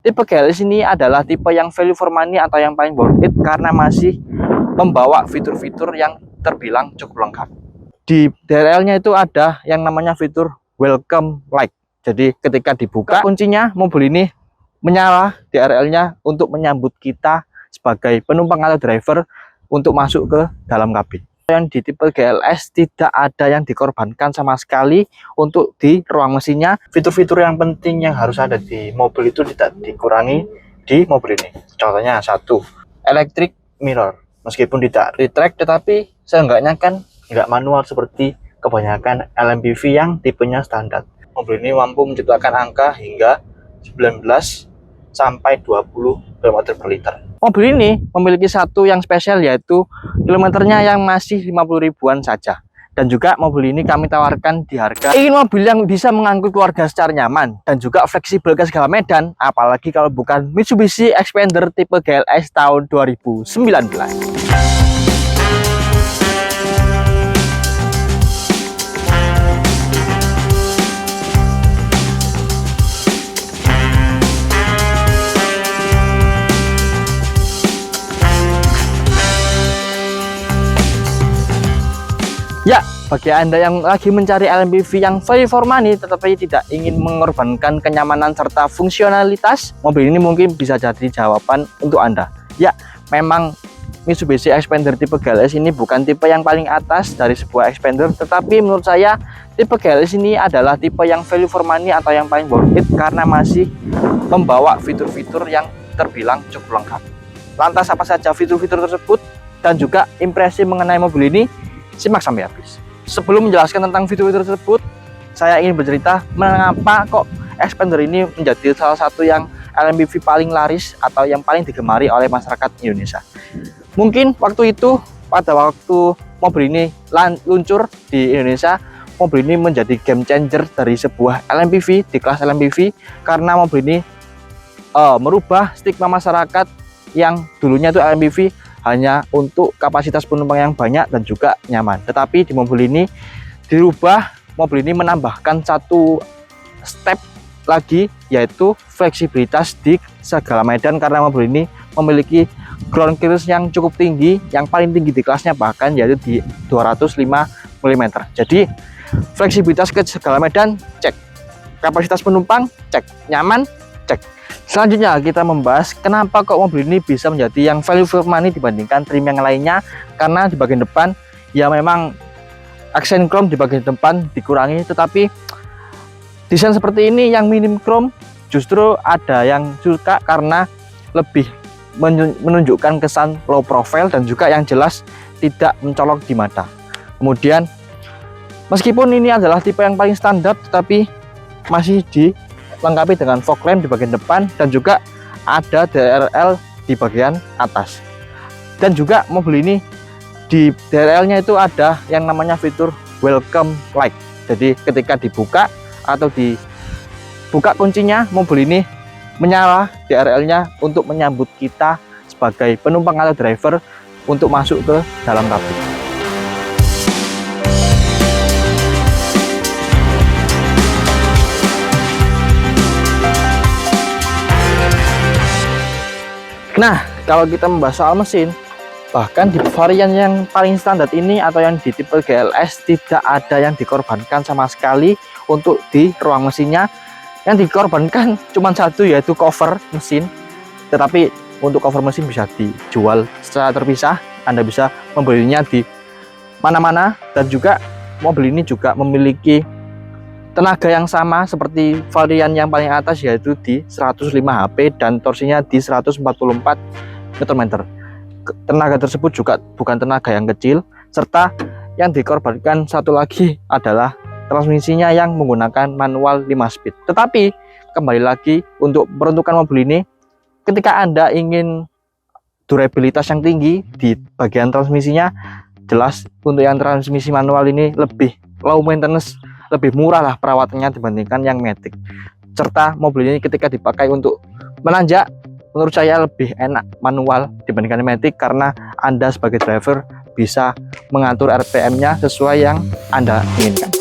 Tipe GLS ini adalah tipe yang value for money atau yang paling worth it karena masih membawa fitur-fitur yang terbilang cukup lengkap. Di DRL-nya itu ada yang namanya fitur welcome light. Jadi ketika dibuka kuncinya, mobil ini menyala DRL-nya untuk menyambut kita sebagai penumpang atau driver untuk masuk ke dalam kabin. Yang di tipe GLS tidak ada yang dikorbankan sama sekali untuk di ruang mesinnya. Fitur-fitur yang penting yang harus ada di mobil itu tidak dikurangi di mobil ini. Contohnya satu, electric mirror. Meskipun tidak retract, tetapi seenggaknya kan nggak manual seperti kebanyakan LMPV yang tipenya standar. Mobil ini mampu menciptakan angka hingga 19 sampai 20 km per liter. Mobil ini memiliki satu yang spesial, yaitu kilometernya yang masih 50 ribuan saja. Dan juga mobil ini kami tawarkan di harga, ingin mobil yang bisa mengangkut keluarga secara nyaman dan juga fleksibel ke segala medan, apalagi kalau bukan Mitsubishi Xpander tipe GLS tahun 2019. Ya, bagi Anda yang lagi mencari LMPV yang value for money tetapi tidak ingin mengorbankan kenyamanan serta fungsionalitas, mobil ini mungkin bisa jadi jawaban untuk Anda. Ya, memang Mitsubishi Xpander tipe GLS ini bukan tipe yang paling atas dari sebuah Xpander, tetapi menurut saya tipe GLS ini adalah tipe yang value for money atau yang paling worth it karena masih membawa fitur-fitur yang terbilang cukup lengkap. Lantas apa saja fitur-fitur tersebut dan juga impresi mengenai mobil ini? Simak sampai habis. Sebelum menjelaskan tentang fitur-fitur tersebut, saya ingin bercerita mengapa kok Xpander ini menjadi salah satu yang LMPV paling laris atau yang paling digemari oleh masyarakat Indonesia. Mungkin waktu itu, pada waktu mobil ini luncur di Indonesia, mobil ini menjadi game changer dari sebuah LMPV di kelas LMPV karena mobil ini merubah stigma masyarakat yang dulunya itu LMPV hanya untuk kapasitas penumpang yang banyak dan juga nyaman. Tetapi di mobil ini dirubah, mobil ini menambahkan satu step lagi, yaitu fleksibilitas di segala medan karena mobil ini memiliki ground clearance yang cukup tinggi, yang paling tinggi di kelasnya bahkan yaitu di 205 mm. Jadi fleksibilitas ke segala medan cek, kapasitas penumpang cek, nyaman cek. Selanjutnya kita membahas kenapa kok mobil ini bisa menjadi yang value for money dibandingkan trim yang lainnya. Karena di bagian depan ya memang aksen chrome di bagian depan dikurangi, tetapi desain seperti ini yang minim chrome justru ada yang suka karena lebih menunjukkan kesan low profile dan juga yang jelas tidak mencolok di mata. Kemudian meskipun ini adalah tipe yang paling standar, tetapi masih dilengkapi dengan fog lamp di bagian depan dan juga ada DRL di bagian atas. Dan juga mobil ini di DRL-nya itu ada yang namanya fitur welcome light. Jadi ketika dibuka atau dibuka kuncinya, mobil ini menyala DRL-nya untuk menyambut kita sebagai penumpang atau driver untuk masuk ke dalam kabin. Nah, kalau kita membahas soal mesin, bahkan di varian yang paling standar ini atau yang di tipe GLS tidak ada yang dikorbankan sama sekali untuk di ruang mesinnya. Yang dikorbankan cuma satu, yaitu cover mesin. Tetapi untuk cover mesin bisa dijual secara terpisah, Anda bisa membelinya di mana-mana. Dan juga mobil ini juga memiliki tenaga yang sama seperti varian yang paling atas, yaitu di 105 HP dan torsinya di 144 Nm. Tenaga tersebut juga bukan tenaga yang kecil, serta yang dikorbankan satu lagi adalah transmisinya yang menggunakan manual 5 speed. Tetapi kembali lagi untuk peruntukan mobil ini, ketika Anda ingin durabilitas yang tinggi di bagian transmisinya, jelas untuk yang transmisi manual ini lebih low maintenance, lebih murah lah perawatannya dibandingkan yang matic. Serta mobil ini ketika dipakai untuk menanjak, menurut saya lebih enak manual dibandingkan matic karena Anda sebagai driver bisa mengatur RPM-nya sesuai yang Anda inginkan.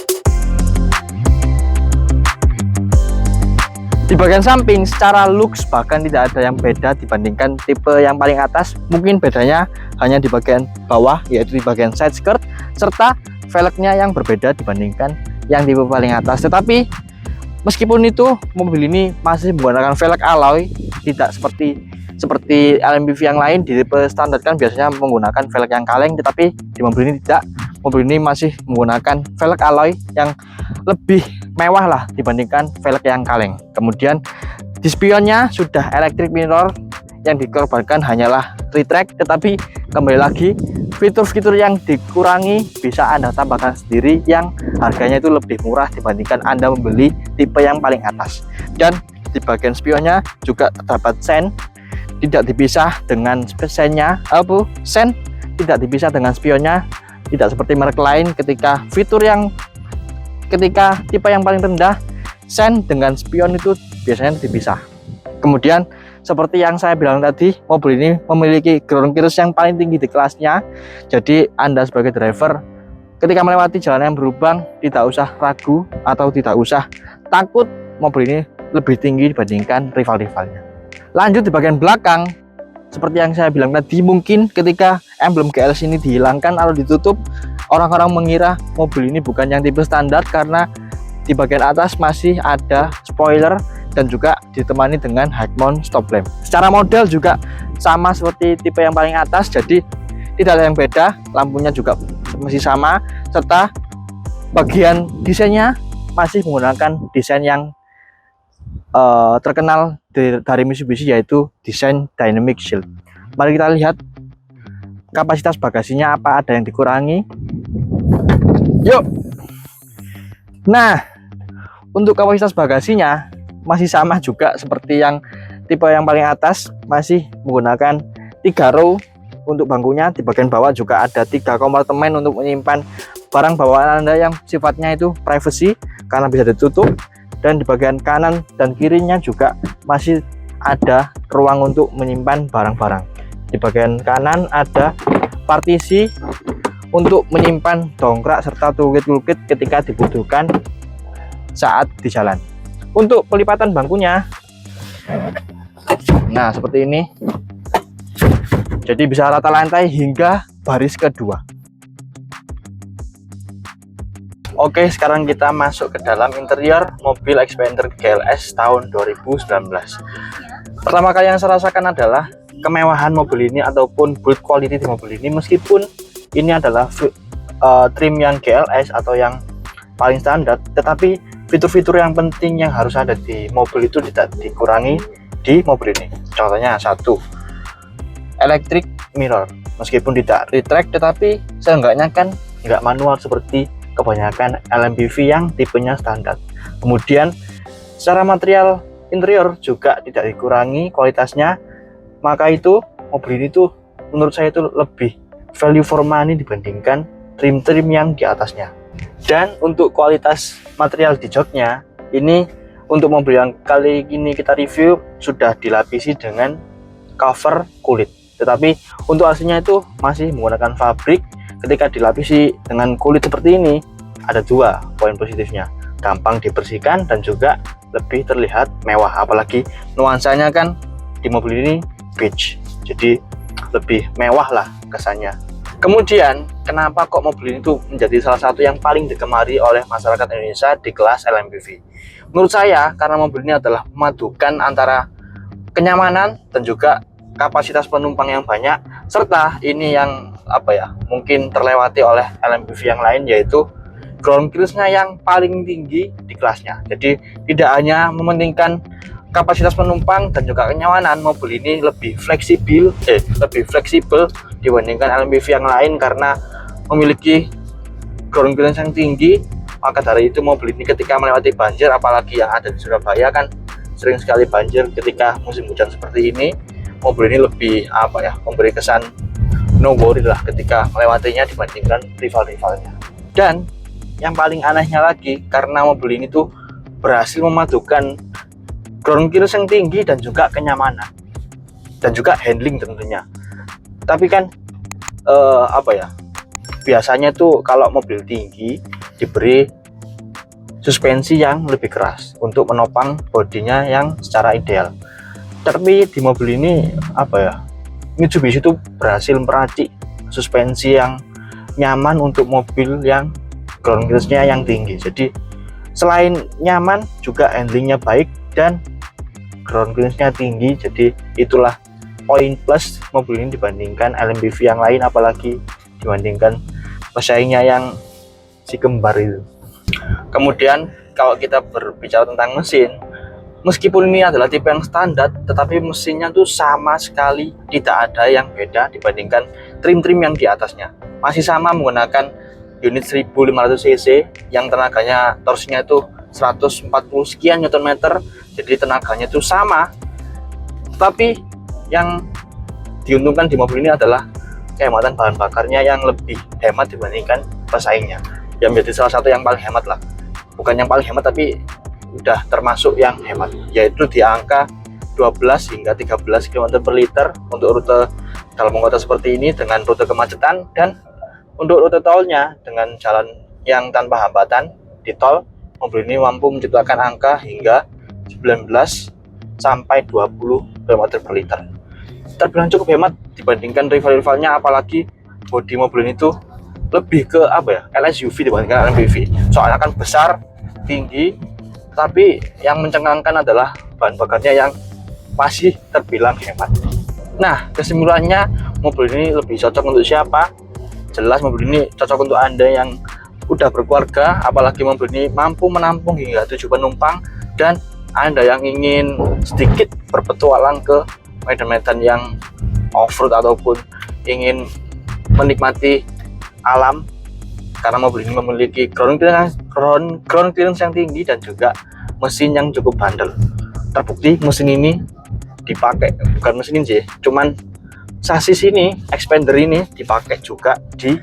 Di bagian samping secara looks bahkan tidak ada yang beda dibandingkan tipe yang paling atas. Mungkin bedanya hanya di bagian bawah, yaitu di bagian side skirt, serta velgnya yang berbeda dibandingkan yang tipe paling atas. Tetapi meskipun itu, mobil ini masih menggunakan velg alloy, tidak seperti LMPV yang lain. Di tipe standar kan biasanya menggunakan velg yang kaleng, tetapi di mobil ini tidak. Mobil ini masih menggunakan velg alloy yang lebih mewah lah dibandingkan velg yang kaleng. Kemudian di spionnya sudah electric mirror, yang dikorbankan hanyalah retract, tetapi kembali lagi fitur-fitur yang dikurangi bisa Anda tambahkan sendiri yang harganya itu lebih murah dibandingkan Anda membeli tipe yang paling atas. Dan di bagian spionnya juga terdapat sen, tidak dipisah dengan sennya, sen tidak dipisah dengan spionnya, tidak seperti merek lain ketika tipe yang paling rendah sen dengan spion itu biasanya dipisah. Kemudian seperti yang saya bilang tadi, mobil ini memiliki ground clearance yang paling tinggi di kelasnya. Jadi Anda sebagai driver ketika melewati jalan yang berlubang tidak usah ragu atau tidak usah takut, mobil ini lebih tinggi dibandingkan rival-rivalnya. Lanjut di bagian belakang, seperti yang saya bilang tadi, mungkin ketika emblem GLS ini dihilangkan atau ditutup, orang-orang mengira mobil ini bukan yang tipe standar karena di bagian atas masih ada spoiler dan juga ditemani dengan high mount stop lamp. Secara model juga sama seperti tipe yang paling atas, jadi tidak ada yang beda. Lampunya juga masih sama, serta bagian desainnya masih menggunakan desain yang terkenal dari Mitsubishi, yaitu desain dynamic shield. Mari kita lihat kapasitas bagasinya apa ada yang dikurangi. Yuk. Nah, untuk kapasitas bagasinya masih sama juga seperti yang tipe yang paling atas, masih menggunakan 3 row untuk bangkunya. Di bagian bawah juga ada 3 kompartemen untuk menyimpan barang bawaan Anda yang sifatnya itu privacy karena bisa ditutup. Dan di bagian kanan dan kirinya juga masih ada ruang untuk menyimpan barang-barang. Di bagian kanan ada partisi untuk menyimpan dongkrak serta toolkit ketika dibutuhkan saat di jalan. Untuk pelipatan bangkunya, nah seperti ini, jadi bisa rata lantai hingga baris kedua. Oke, sekarang kita masuk ke dalam interior mobil Xpander GLS tahun 2019. Pertama kali yang saya rasakan adalah kemewahan mobil ini ataupun build quality di mobil ini. Meskipun ini adalah trim yang GLS atau yang paling standar, tetapi fitur-fitur yang penting yang harus ada di mobil itu tidak dikurangi di mobil ini. Contohnya satu, electric mirror. Meskipun tidak retract, tetapi seenggaknya kan nggak manual seperti kebanyakan LMPV yang tipenya standar. Kemudian secara material interior juga tidak dikurangi kualitasnya, maka itu mobil ini tuh menurut saya itu lebih value for money dibandingkan trim-trim yang di atasnya. Dan untuk kualitas material di joknya, ini untuk mobil yang kali ini kita review sudah dilapisi dengan cover kulit, tetapi untuk aslinya itu masih menggunakan fabrik. Ketika dilapisi dengan kulit seperti ini, ada 2 poin positifnya: gampang dibersihkan dan juga lebih terlihat mewah. Apalagi nuansanya kan di mobil ini beige, jadi lebih mewah lah kesannya. Kemudian kenapa kok mobil ini tuh menjadi salah satu yang paling digemari oleh masyarakat Indonesia di kelas LMPV? Menurut saya karena mobil ini adalah memadukan antara kenyamanan dan juga kapasitas penumpang yang banyak, serta ini yang mungkin terlewati oleh LMPV yang lain, yaitu ground clearance-nya yang paling tinggi di kelasnya. Jadi tidak hanya mementingkan kapasitas penumpang dan juga kenyamanan, mobil ini lebih fleksibel dibandingkan LMPV yang lain karena memiliki ground clearance yang tinggi. Maka dari itu mobil ini ketika melewati banjir, apalagi yang ada di Surabaya kan sering sekali banjir ketika musim hujan seperti ini, mobil ini lebih memberi kesan no worry lah ketika melewatinya dibandingkan rival-rivalnya. Dan yang paling anehnya lagi, karena mobil ini tuh berhasil memadukan ground clearance yang tinggi dan juga kenyamanan dan juga handling tentunya. Tapi kan biasanya tuh kalau mobil tinggi diberi suspensi yang lebih keras untuk menopang bodinya yang secara ideal. Tapi di mobil ini apa ya, Mitsubishi itu berhasil meracik suspensi yang nyaman untuk mobil yang ground clearance-nya yang tinggi. Jadi selain nyaman juga handlingnya baik dan ground clearance-nya tinggi. Jadi itulah poin plus mobil ini dibandingkan LMPV yang lain, apalagi dibandingkan pesaingnya yang si kembar itu. Kemudian kalau kita berbicara tentang mesin, meskipun ini adalah tipe yang standar, tetapi mesinnya tuh sama sekali tidak ada yang beda dibandingkan trim-trim yang di atasnya. Masih sama menggunakan unit 1500 cc yang tenaganya torsinya itu 140 sekian Nm, jadi tenaganya itu sama. Tetapi yang diuntungkan di mobil ini adalah kehematan bahan bakarnya yang lebih hemat dibandingkan pesaingnya. Yang menjadi salah satu yang paling hemat lah, bukan yang paling hemat tapi udah termasuk yang hemat, yaitu di angka 12 hingga 13 km per liter untuk rute dalam kota seperti ini dengan rute kemacetan, dan untuk rute tolnya dengan jalan yang tanpa hambatan di tol, mobil ini mampu menciptakan angka hingga 19 sampai 20 km per liter. Terbilang cukup hemat dibandingkan rival-rivalnya, apalagi bodi mobil ini tuh lebih ke apa ya, LSUV dibandingkan LMPV. Soalnya kan besar, tinggi, tapi yang mencengangkan adalah bahan bakarnya yang masih terbilang hemat. Nah, kesimpulannya mobil ini lebih cocok untuk siapa? Jelas mobil ini cocok untuk Anda yang udah berkeluarga, apalagi mobil ini mampu menampung hingga 7 penumpang, dan Anda yang ingin sedikit berpetualang ke medan-medan yang off-road ataupun ingin menikmati alam, karena mobil ini memiliki ground clearance yang tinggi dan juga mesin yang cukup bandel. Terbukti mesin ini dipakai, bukan mesin ini sih, cuman sasis ini, expander ini dipakai juga di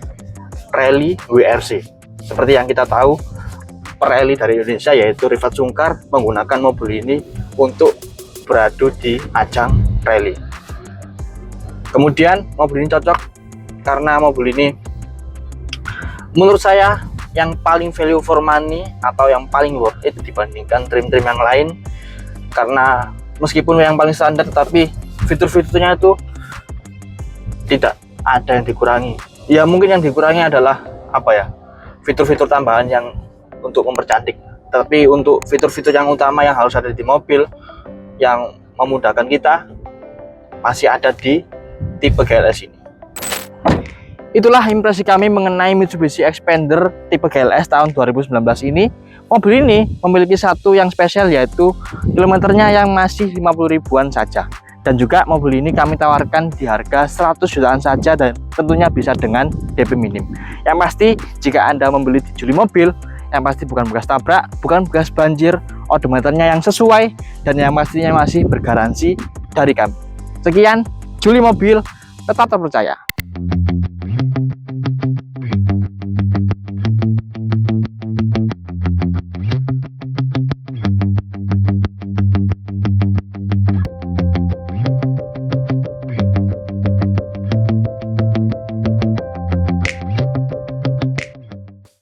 rally WRC. Seperti yang kita tahu, rally dari Indonesia yaitu Rifat Sungkar menggunakan mobil ini untuk beradu di ajang rally. Kemudian mobil ini cocok karena mobil ini menurut saya yang paling value for money atau yang paling worth it dibandingkan trim-trim yang lain, karena meskipun yang paling standar tetapi fitur-fiturnya itu tidak ada yang dikurangi. Ya mungkin yang dikurangi adalah apa ya, fitur-fitur tambahan yang untuk mempercantik, tapi untuk fitur-fitur yang utama yang harus ada di mobil yang memudahkan kita masih ada di tipe GLS ini. Itulah impresi kami mengenai Mitsubishi Xpander tipe GLS tahun 2019 ini. Mobil ini memiliki satu yang spesial, yaitu kilometernya yang masih 50 ribuan saja. Dan juga mobil ini kami tawarkan di harga 100 jutaan saja, dan tentunya bisa dengan DP minim. Yang pasti jika Anda membeli di Juli Mobil, yang pasti bukan bekas tabrak, bukan bekas banjir, odometernya yang sesuai, dan yang pastinya masih bergaransi dari kami. Sekian, Juli Mobil, tetap terpercaya.